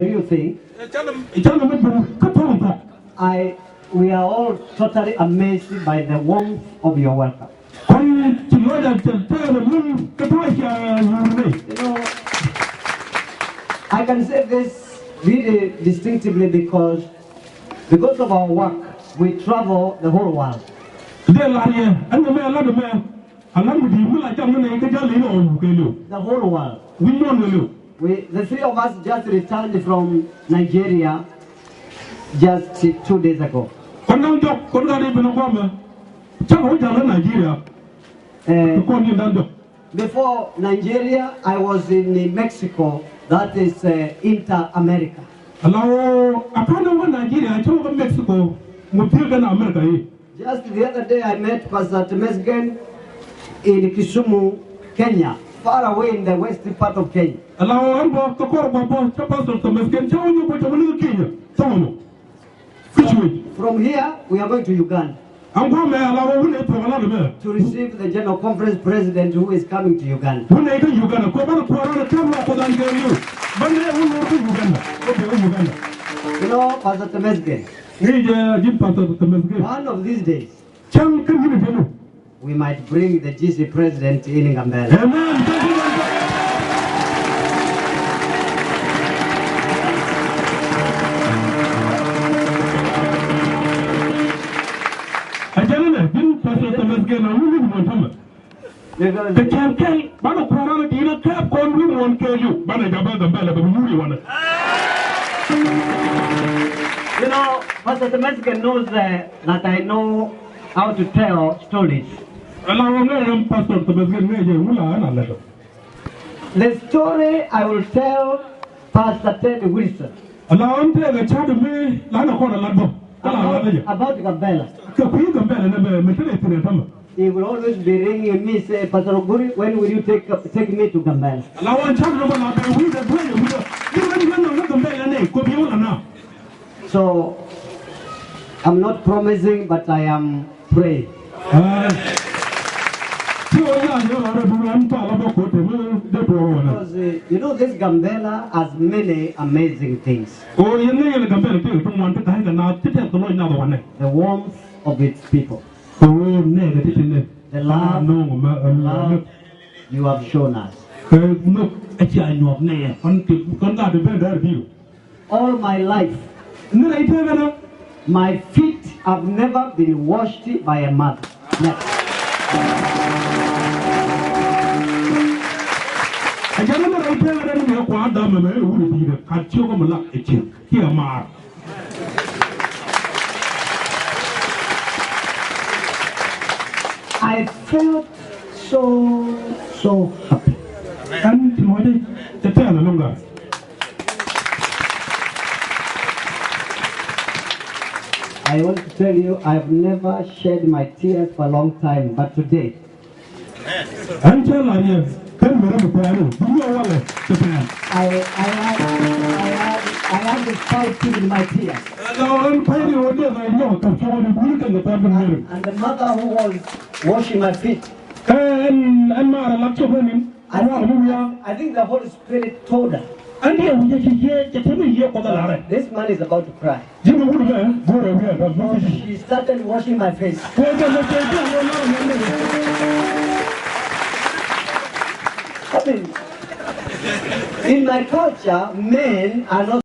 You think? We are all totally amazed by the warmth of your welcome. You know, I can say this really distinctively because of our work, we travel the whole world. The whole world. The three of us just returned from Nigeria just 2 days ago. Before Nigeria, I was in Mexico, that is Inter-America. Just the other day, I met Pastor Temesgen in Kisumu, Kenya, far away in the western part of Kenya. From here, we are going to Uganda to receive the General Conference President who is coming to Uganda. You know, Pastor Temesgen, one of these days, we might bring the GC President in Gambella. Amen. You know, Pastor Temesgen knows that I know how to tell stories. The story I will tell Pastor Ted Wilson about Gambella. He will always be ringing me, say, Pastor Oguri, when will you take me to Gambella? So, I'm not promising, but I am praying. Because, you know, this Gambella has many amazing things. The warmth of its people. The love you have shown us. All my life, my feet have never been washed by a mother. Never. I felt so happy. I want to tell you, I've never shed my tears for a long time, but today, I had to fight in my tears. And the mother who was washing my feet, I think the Holy Spirit told her, this man is about to cry. She started washing my face. I mean, in my culture, men are not